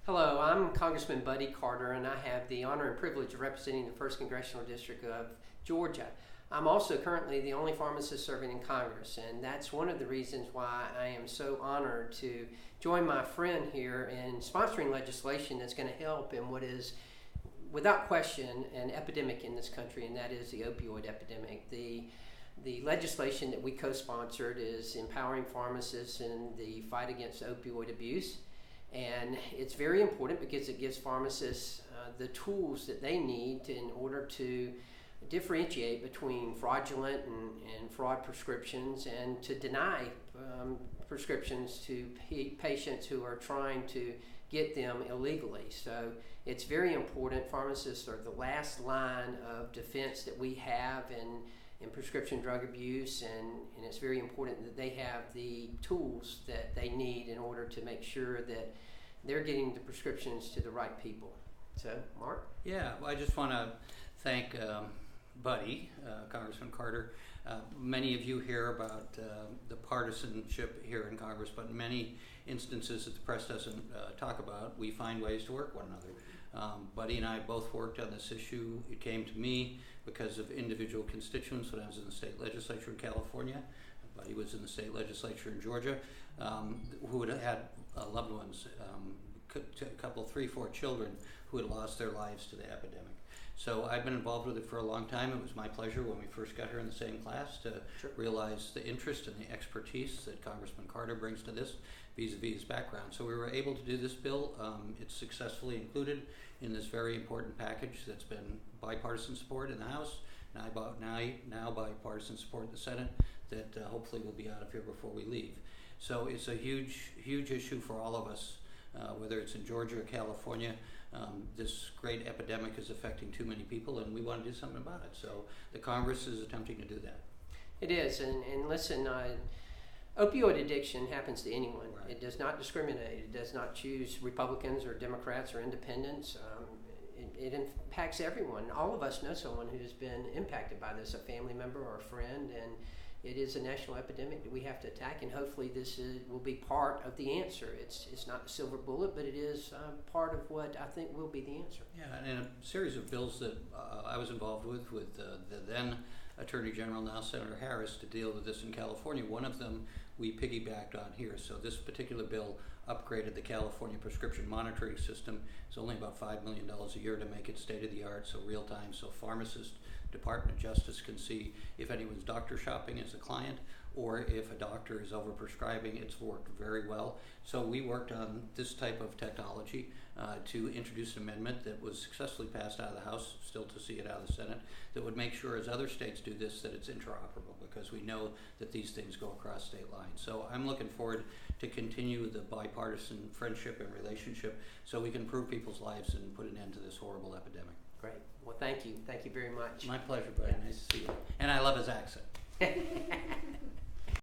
Hello, I'm Congressman Buddy Carter, and I have the honor and privilege of representing the 1st Congressional District of Georgia. I'm also currently the only pharmacist serving in Congress, and that's one of the reasons why I am so honored to join my friend here in sponsoring legislation that's going to help in what is, without question, an epidemic in this country, and that is the opioid epidemic. The legislation that we co-sponsored is empowering pharmacists in the fight against opioid abuse. And it's very important because it gives pharmacists the tools that they need in order to differentiate between fraudulent and fraud prescriptions and to deny prescriptions to patients who are trying to get them illegally. So it's very important. Pharmacists are the last line of defense that we have in prescription drug abuse, and it's very important that they have the tools that they need in order to make sure that they're getting the prescriptions to the right people. So, Mark? Yeah, well, I just want to thank Buddy, Congressman Carter. Many of you hear about the partisanship here in Congress, but in many instances that the press doesn't talk about, we find ways to work one another. Buddy and I both worked on this issue. It came to me because of individual constituents when I was in the state legislature in California. Buddy was in the state legislature in Georgia, who had loved ones, a couple, 3, 4 children who had lost their lives to the epidemic. So I've been involved with it for a long time. It was my pleasure when we first got here in the same class to realize the interest and the expertise that Congressman Carter brings to this vis-a-vis his background. So we were able to do this bill. It's successfully included in this very important package that's been bipartisan support in the House, now bipartisan support in the Senate, that hopefully will be out of here before we leave. So it's a huge, huge issue for all of us, whether it's in Georgia or California. This great epidemic is affecting too many people, and we want to do something about it. So the Congress is attempting to do that. It is, and listen, opioid addiction happens to anyone. Right. It does not discriminate. It does not choose Republicans or Democrats or independents. It impacts everyone. All of us know someone who's been impacted by this, a family member or a friend, and it is a national epidemic that we have to attack, and hopefully this will be part of the answer. It's not the silver bullet, but it is part of what I think will be the answer. Yeah, and in a series of bills that I was involved with the then Attorney General, now Senator Harris, to deal with this in California. One of them we piggybacked on here. So this particular bill upgraded the California prescription monitoring system. It's only about $5 million a year to make it state-of-the-art, so real-time, so pharmacists, Department of Justice can see if anyone's doctor shopping as a client or if a doctor is overprescribing. It's worked very well. So we worked on this type of technology to introduce an amendment that was successfully passed out of the House, still to see it out of the Senate, that would make sure as other states do this that it's interoperable, because we know that these things go across state lines. So I'm looking forward to continue the bipartisan friendship and relationship so we can improve people's lives and put an end to this horrible epidemic. Great. Well, thank you. Thank you very much. My pleasure, buddy. Nice to see you. And I love his accent.